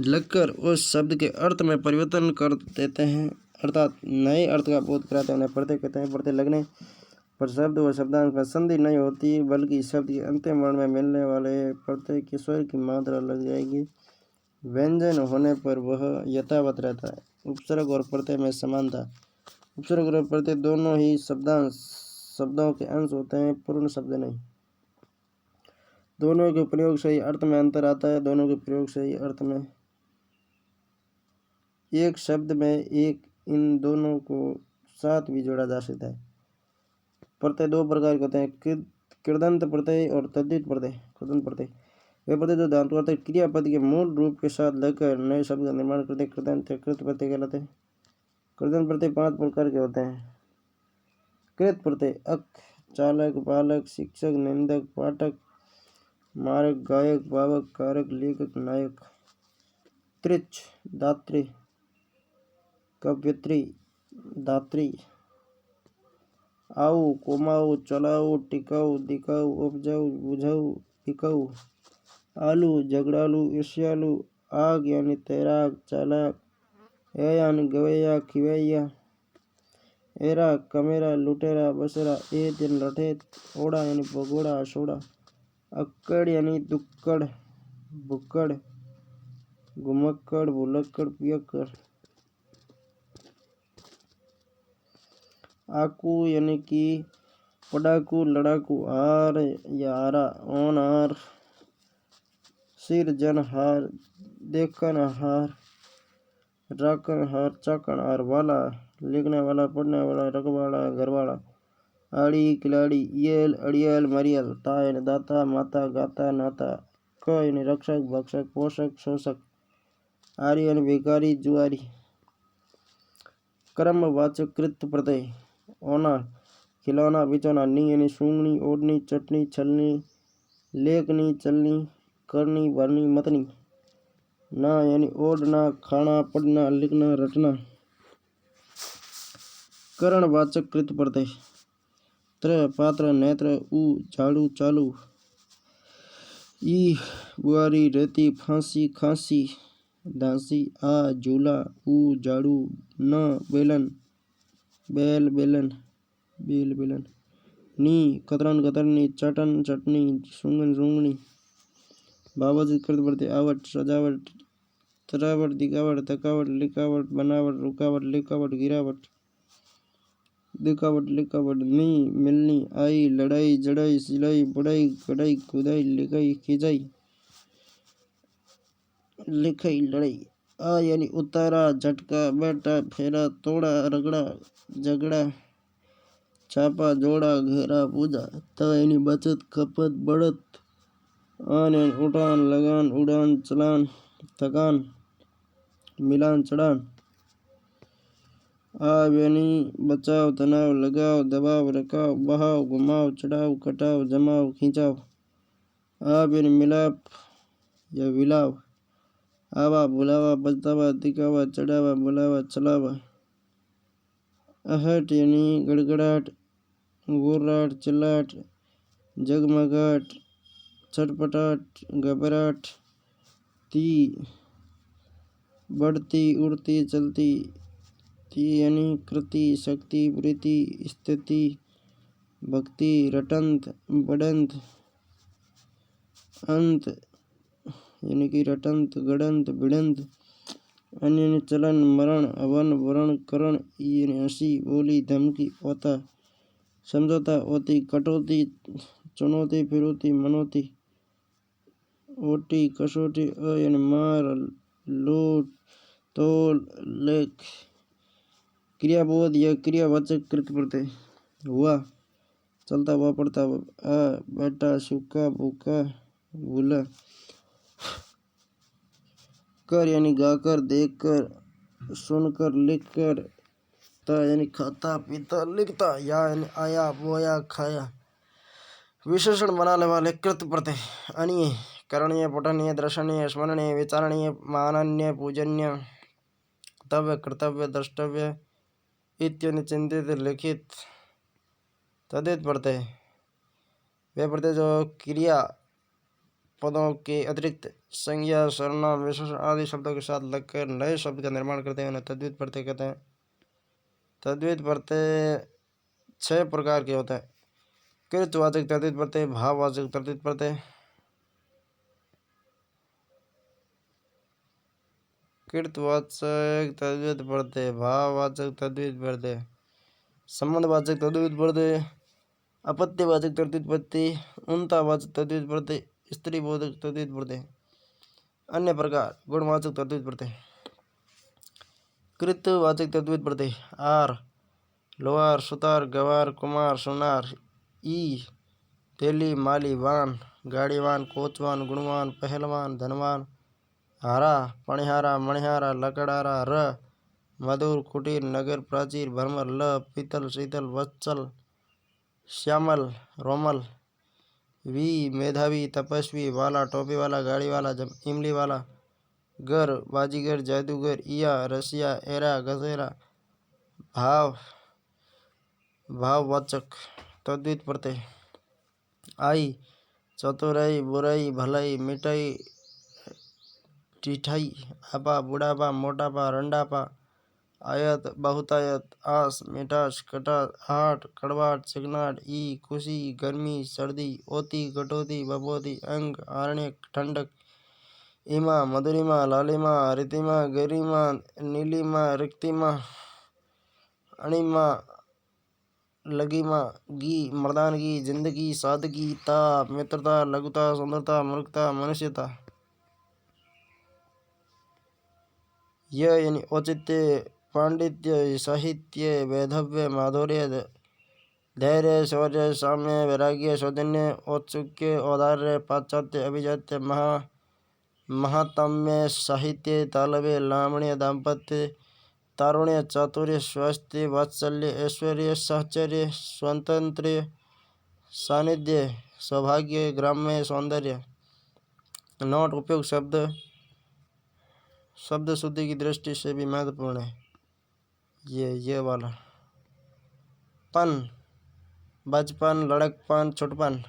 A: लगकर उस शब्द के अर्थ में परिवर्तन कर देते हैं, अर्थात नए अर्थ का बोध कराते हैं, उन्हें प्रत्यय कहते हैं। प्रत्यय लगने पर शब्द व शब्दांश में संधि नहीं होती, बल्कि शब्द के अंतिम वर्ण में मिलने वाले प्रत्यय की स्वर की मात्रा लग जाएगी। व्यंजन होने पर वह यथावत रहता है। उपसर्ग और प्रत्यय में समानता: उपसर्ग और प्रत्यय दोनों ही शब्दों के अंश होते हैं, पूर्ण शब्द नहीं। दोनों के प्रयोग से ही अर्थ में अंतर आता है। दोनों के प्रयोग से ही अर्थ में एक शब्द में एक इन दोनों को साथ भी जोड़ा जा सकता है। प्रत्यय दो प्रकार के होते हैं, कृदंत प्रत्यय और तद्धित प्रत्यय। कृदंत प्रत्यय वे प्रत्यय जो धातुअर्थ क्रियापद के मूल रूप के साथ लगकर नए शब्द का निर्माण करते कृदंत या कृत प्रत्यय कहलाते हैं। कृदंत प्रत्यय 5 प्रकार के होते हैं। कृत प्रत्यय: अक, चालक, बालक, शिक्षक, निंदक, पाठक, मारक, गायक, पावक, कारक, लेखक, नायक। त्रिच: दात्री, कवयित्री, दात्री। आऊ, कुमाऊ, चलाऊ, टिकाऊ, दिखाऊ, उपजाऊ, बुझाऊ, बिकाऊ। आलू, झगड़ालू, ईर्ष्यालू। आग यानी तैराक, चालाक। ए यानी गवैया, खिवैया। एरा, कमेरा, लुटेरा, बसेरा। एत यानी लठेत। ओड़ा यानी भगोड़ा, सोड़ा। अक्कड़ यानी दुक्कड़, बुक्कड़, घुमक्कड़, भुलक्कड़, पियक्कड़। आकू यानी कि पड़ाकू, लड़ाकू। हार या हारा, होनहार। सिर, जनहार, देखन हार, राखन हार, चाकन हार। वाला, लिखने वाला, पढ़ने वाला, रखवाला, घरवाला। आड़ी, खिलाड़ी। येल, अड़ियल, मरियल। ता यानी दाता, माता, गाता, नाता। क यानी रक्षक, भक्षक, पोषक, शोषक। आर्य यानी भिखारी, जुआरी। क्रमवाचक कृत प्रत्यय: ओना, खिलौना, बिछौना। नी यानी सूंघनी, ओढ़नी, चटनी, छलनी, लेखनी, चलनी, करनी, भरनी, मतनी। ना यानी ओढ़ना, खाना, पढ़ना, लिखना, रटना। करणवाचक कृत प्रत्यय: त्र, पात्र, नेत्र। उ, झाड़ू, चालू। ई, बुआरी, रेती, फांसी, खांसी, धांसी। आ, झूला। उ, झाड़ू। न, बेलन, बैल, बेलन, बेल, बेलन। नी, कतरन, कतरनी, चटन, चटनी, सूंघन, सूंघनी। भाववाचक कृत प्रत्यय: आवट, सजावट, तरावट, दिखावट, थकावट, लिखावट, बनावट, रुकावट, लिखावट, गिरावट। दिखावट, लिखावट। नी, मिलनी। आई, लड़ाई, जड़ाई, सिलाई, बुड़ाई, कढ़ाई, खुदाई, लिखाई, खिंचाई, लिखाई, लड़ाई। आ यानी उतारा, झटका, बैठा, फेरा, तोड़ा, रगड़ा, झगड़ा, छापा, जोड़ा, घेरा, पूजा। त यानी बचत, खपत, बढ़त। आन यानी उठान, लगान, उड़ान, चलान, थकान, मिलान, चढ़ान। आव यानी बचाव, तनाव, लगाव, दबाव, रखाव, बहाव, घुमाव, चढ़ाव, कटाव, जमाव, खिंचाव। आप यानी मिलाप या विलाव। आवा, बुलावा, बचतावा, दिखावा, चढ़ावा, बुलावा, चलावा। आहट यानी गड़गड़ाहट, गुर्राहट, चिल्लाहट, जगमगाहट, छटपटाहट, घबराहट। ती, बढ़ती, उड़ती, चलती। ती यानी कृति, शक्ति, प्रीति, स्थिति, भक्ति, रटंत, बढ़ंत। अंत यानी कि रटंत, गड़ंत, भिड़ंत। अन्य यानी चलन, मरण, हवन, वरण, करण। यानी हंसी, बोली, धमकी, ओता, समझौता, ओती, कटौती, चुनौती, फिरौती, मनौती। ओटी, कसौटी। अ यानी मार, लोट, तोल, लेख। क्रियाबोध या क्रियावाचक कृत प्रत्यय: हुआ, चलता हुआ, पड़ता हुआ। आ, बैठा, सूखा, भूखा, भूला। कर यानी गाकर, देखकर, सुनकर, लिखकर, ता यानी खाता पीता लिखता, या यानी आया बोया खाया। विशेषण बनाने वाले कृत प्रत्यय अनीय, करणीय, पठनीय, दर्शनीय, स्मरणीय, विचारणीय, माननीय, पूजनीय, तव्य, कर्तव्य, द्रष्टव्य इत्यादि, चिंतित, लिखित। तद्धित प्रत्यय वे प्रत्यय जो क्रिया पदों के अतिरिक्त संज्ञा, सर्वनाम, विशेषण आदि शब्दों के साथ लगकर नए शब्द का निर्माण करते हैं, उन्हें तद्धित प्रत्यय कहते हैं। तद्धित प्रत्यय 6 प्रकार के होते हैं। कृतवाचक तद्धित प्रत्यय, भाववाचक तद्धित प्रत्यय, कृतवाचक तद्धित प्रत्यय, भाववाचक तद्धित प्रत्यय, संबंधवाचक तद्धित प्रत्यय, अपत्यवाचक तद्धित प्रत्यय, उन्नतावाचक तद्धित प्रत्यय, स्त्रीबोधक तद्धित प्रत्यय। अन्य प्रकार गुणवाचक तद्धित प्रत्यय। कृतवाचक तद्धित प्रत्यय आर, लोहार, सुतार, गवार, कुमार, सुनार, ई, तेली, माली, वान, गाड़ीवान, कोचवान, गुणवान, पहलवान, धनवान, हारा, पणिहारा, मणिहारा, लकड़हारा, र, मधुर, कुटीर, नगर, प्राचीर, भरमर, ल, पीतल, शीतल, वत्सल, श्यामल, रोमल, वी, मेधावी, तपस्वी, वाला, टोपी वाला, गाड़ी वाला, इमली वाला, गर, बाजीगर, जादूगर, इया, रसिया, एरा, गसेरा। भाव, भाववाचक तद्धित प्रत्यय आई, चतुराई, बुराई, भलाई, मिठाई, टिठाई, आपा, बुढ़ापा, मोटापा, रंडापा, आयत, बहुतायत, आस, मिठास, खटास, हाट, कड़वाट, चिकनाट, ई, खुशी, गर्मी, सर्दी, ओती, कटौती, बपोती, अंग, आरण्यक, ठंडक, इमा, मधुरिमा, लालिमा, रितिमा, गरिमा, नीलिमा, रिक्तिमा, अणिमा, लगीमा, गी, मर्दानगी, जिंदगी, सादगी, ताप, मित्रता, लघुता, सुंदरता, मूर्खता, मनुष्यता। यह यानी औचित्य, पांडित्य, साहित्य, वैधव्य, माधुर्य, धैर्य, शौर्य, साम्य, वैराग्य, सौजन्य, औत्सुक्य, औदार्य, पाश्चात्य, अभिजात्य, महात्म्य, साहित्य, तालव्य, लावण्य, दाम्पत्य, तारुण्य, चातुर्य, स्वास्थ्य, वात्सल्य, ऐश्वर्य, साहचर्य, स्वातंत्र्य, सानिध्य, सौभाग्य, ग्राम्य, सौंदर्य। नोट: उपयुक्त शब्द शुद्धि की दृष्टि से भी महत्वपूर्ण है। ये वाला पन, बचपन, लड़कपन, छुटपन।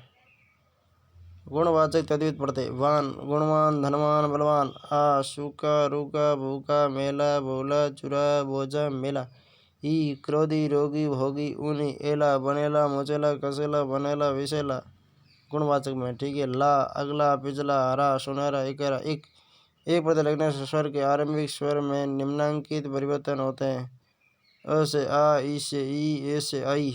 A: गुणवाचक तद्धित प्रत्यय वान, गुणवान, धनवान, बलवान, आ, सूखा, रूखा, भूखा, मेला, भोला, चुरा, बोझा, मेला, ई, क्रोधी, रोगी, भोगी, ऊनी, एला, बनेला, मुचेला, कसेला, बनेला, विसेला। गुणवाचक में ठीक है। ला, अगला, पिछला, हरा, सुनहरा, इकहरा, एक प्रत्यय लगने से स्वर के आरंभिक स्वर में निम्नांकित परिवर्तन होते हैं। अ से आ, ई से ई, ए से आई,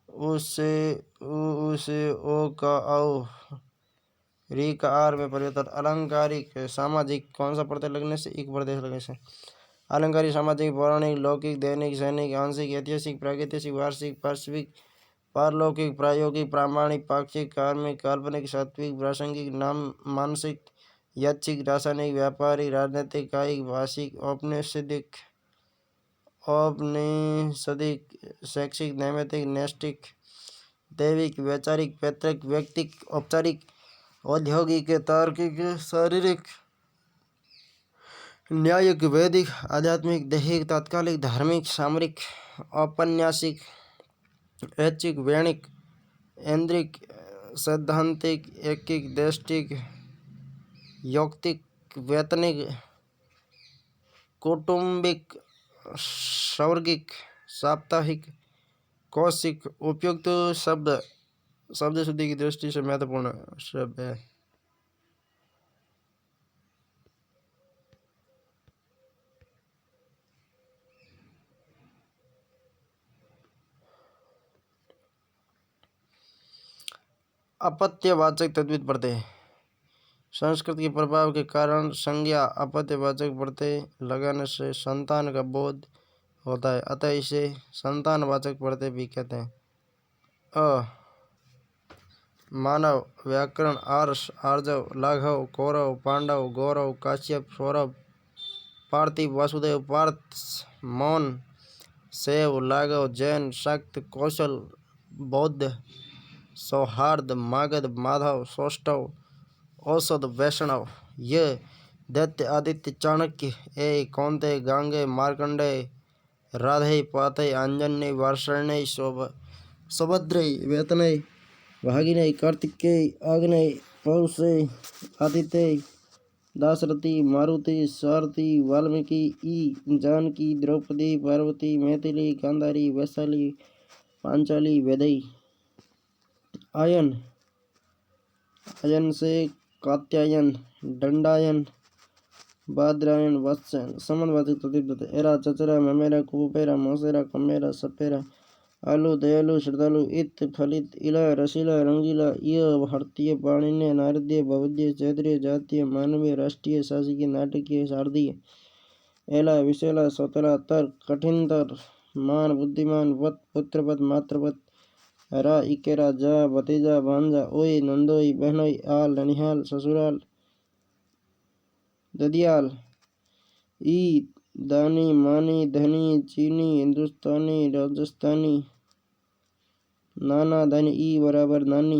A: उ से उ से ओ का औ, री का आर में परिवर्तन। अलंकारिक, सामाजिक कौन सा प्रत्यय लगने से? एक प्रत्यय लगने से। अलंकारिक, सामाजिक, पौराणिक, लौकिक, दैनिक, सैनिक, आंशिक, ऐतिहासिक, प्रागैतिहासिक, वार्षिक, पार्श्विक, पारलौकिक, प्रायोगिक, प्रामाणिक, पाक्षिक, कार्मिक, काल्पनिक, सात्विक, प्रासंगिक, नाम, मानसिक, यादृच्छिक, रासायनिक, व्यापारिक, राजनीतिक, कायिक, भाषिक, औपनिषदिक, शैक्षिक, नैमित्तिक, नैष्ठिक, दैविक, वैचारिक, पैतृक, व्यक्तिक, औपचारिक, औद्योगिक, तार्किक, शारीरिक, न्यायिक, वैदिक, आध्यात्मिक, दैहिक, तात्कालिक, धार्मिक, सामरिक, औपन्यासिक, ऐच्छिक, वैणिक, ऐन्द्रिक, सैद्धांतिक, ऐकिक, देष्टिक, यौक्तिक, वैतनिक, कौटुंबिक, स्वर्गिक, साप्ताहिक, कौशिक। उपयुक्त शब्द शुद्धि की दृष्टि से महत्वपूर्ण शब्द है। अपत्यवाचक तद्धित प्रत्यय संस्कृत के प्रभाव के कारण संज्ञा अपत्यवाचक प्रत्यय लगाने से संतान का बोध होता है, अतः इसे संतानवाचक प्रत्यय भी कहते हैं। मानव, व्याकरण, आर्ष, आर्जव, लाघव, कौरव, पांडव, गौरव, काश्यप, सौरभ, पार्थिव, वासुदेव, पार्थ, मौन, शैव, लाघव, जैन, शाक्त, कौशल, बौद्ध, सौहार्द, मागध, माधव, सौष्ठव, औसत, वैष्णव। ये दैत्य, आदित्य, चाणक्य, ए कौंते, गांगे, मार्कंडेय, राधे, पाथे, आंजनेय, वार्षणेय, सुभद्रय, वेतनय, भागिनेय, कार्तिकेय, आग्नेय, पौषेय, आदित्यय, दाशरथी, मारुति, सारथी, वाल्मीकि, जानकी, द्रौपदी, पार्वती, मैथिली, गांधारी, वैशाली, पांचाली, वैदेही। आयन, आयन से कात्यायन, दंडायन, बाद्रायन, वत्स्यन। संबंधवाचक तद्धित। एरा, चचेरा, ममेरा, कुपेरा, मौसेरा, कमेरा, सपेरा, आलू, दयालु, श्रद्धालु, इत, फलित, इला, रसीला, रंगीला, यह, भारतीय, पाणिनीय, नारदीय, भवदीय, क्षेत्रीय, जातीय, मानवीय, राष्ट्रीय, शासकीय, नाटकीय, शारदीय। एला, विशेला, सौतेला, तर्क, कठिनतर, मान, बुद्धिमान, वत, पुत्रवत, मातृवत। रा, इकेरा, जा, भतीजा, भांजा, ओय, नंदोई, बहनोई, आल, ननिहाल, ससुराल, ददियाल। ई, दानी, मानी, धनी, चीनी, हिंदुस्तानी, राजस्थानी, नाना, धन, ई बराबर नानी।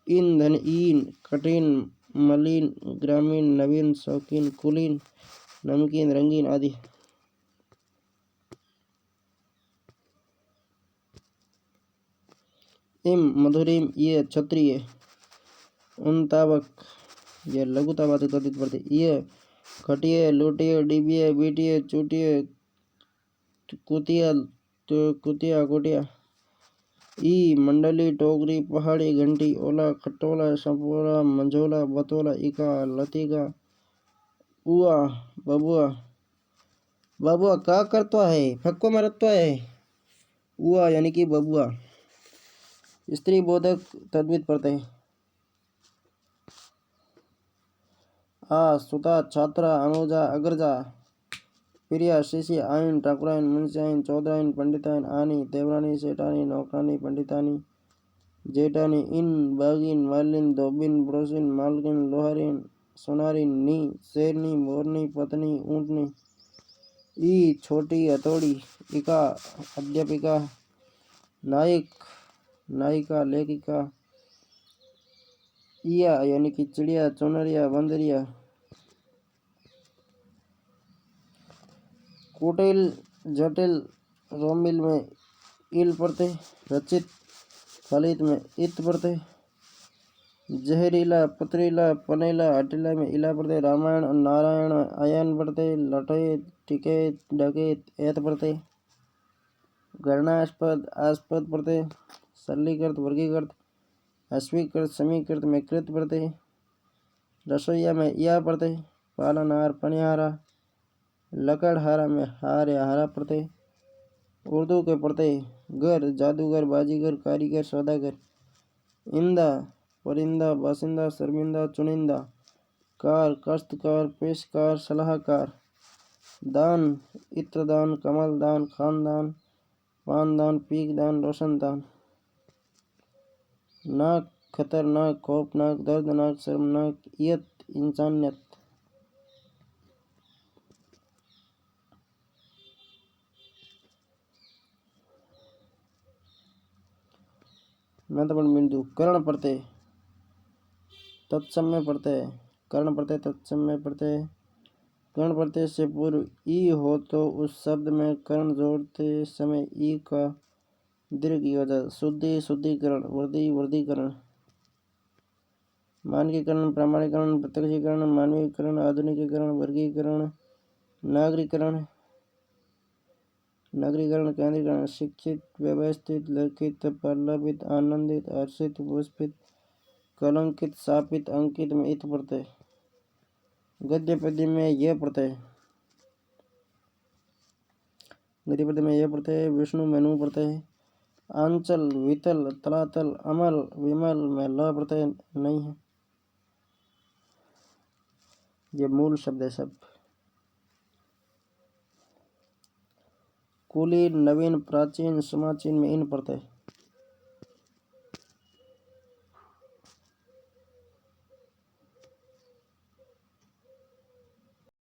A: इन, धन, ईन, कठिन, मलिन, ग्रामीण, नवीन, शौकीन, कुलीन, नमकीन, रंगीन आदि। इम, मधुरिम, ये, क्षत्रिय। उनतावक, यह लघुतावाचक तद्धित प्रत्यय। ये, खटिए, लूटिए, डिबिए, बीटिए, चूटिए, कुतिया, कुतिया, कुटिया। ई, मंडली, टोकरी, पहाड़ी, घंटी, ओला, खटोला, सपोला, मंझोला, बतोला, इका, लतिका। उआ, बबुआ, बबुआ का करता है, फक्को मरता है। उआ यानी कि बबुआ। स्त्री बोधक तद्धित प्रत्यय। आ, सुता, छात्रा, अनुजा, अग्रजा, प्रिया, शिष्य, आयन, ठाकुरायन, मुंशियायन, चौधरायन, पंडितायन, आनी, देवरानी, सेठानी, नौकरानी, पंडितानी, जेठानी। इन, बागिन, मालिन, धोबिन, पड़ोसिन, मालकिन, लोहारिन, सोनारिन। नी, शेरनी, मोरनी, पत्नी, ऊँटनी। ई, छोटी, हथौड़ी। इका, अध्यापिका, नायक, नायिका, लेखिका। इया यानी कि चिड़िया, चुनरिया, बंदरिया। कुटिल, जटिल, रोमिल में इल प्रत्यय। रचित, फलित में इत प्रत्यय। जहरीला, पथरीला, पनेला, हटीला में इला प्रत्यय। रामायण, नारायण, अयन प्रत्यय। लठे, टिके, डकेत, एत प्रत्यय। गणनास्पद, आस्पद प्रत्यय। सरलीकृत, वर्गीकृत, अश्वीकृत, समीकृत में कृत प्रत्यय। रसोईया में या प्रत्यय। पालनहार, पनिहारा। लकड़हारा में हार या हारा प्रत्यय। उर्दू के प्रत्यय। घर, जादूगर, बाजीगर, कारीगर, सौदागर। इंदा, परिंदा, बासिंदा, शर्मिंदा, चुनिंदा। कार, काश्तकार, पेशकार, सलाहकार। दान, इत्रदान, कमलदान, खानदान, पानदान, पीकदान, रोशनदान। नाक, खतरनाक, खौफनाक, दर्दनाक, शर्मनाक। इयत, इंसानियत। महत्वपूर्ण बिंदु। कर्ण प्रत्यय, तत्समय प्रत्यय। कर्ण प्रत्यय, तत्समय प्रत्यय। कर्ण प्रत्यय से पूर्व ई हो तो उस शब्द में कर्ण जोड़ते समय ई का दीर्घ ई हो जाता। शुद्धि, शुद्धिकरण, वृद्धि, वृद्धिकरण। मानकीकरण, प्रमाणीकरण, प्रत्यक्षीकरण, मानवीकरण, आधुनिकीकरण, वर्गीकरण, नागरीकरण, नगरीकरण, केंद्रीकरण। शिक्षित, व्यवस्थित, लिखित, प्रलोभित, आनंदित, हर्षित, पुष्पित, कलंकित, शापित, अंकित में इत प्रत्यय। गद्य पद्य में यह प्रत्यय। गद्य पद्य में यह प्रत्यय। विष्णु में नु प्रत्यय। आंचल, वितल, तलातल, अमल, विमल में ल प्रत्यय नहीं है। ये मूल शब्द है सब। कुलीन, नवीन, प्राचीन, समाचीन में इन प्रत्यय।